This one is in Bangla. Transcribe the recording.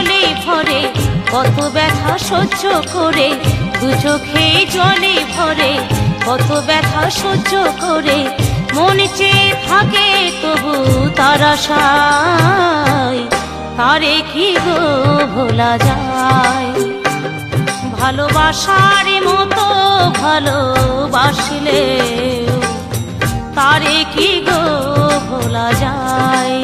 জলে ভরে কত ব্যথা সহ্য করে, দু চোখে জলে ভরে কত ব্যথা সহ্য করে, মন চেয়ে থাকে তবু তার আশায়, তারে কি গো ভোলা যায়? ভালোবাসার মতো ভালোবাসলে তারে কি গো ভোলা যায়?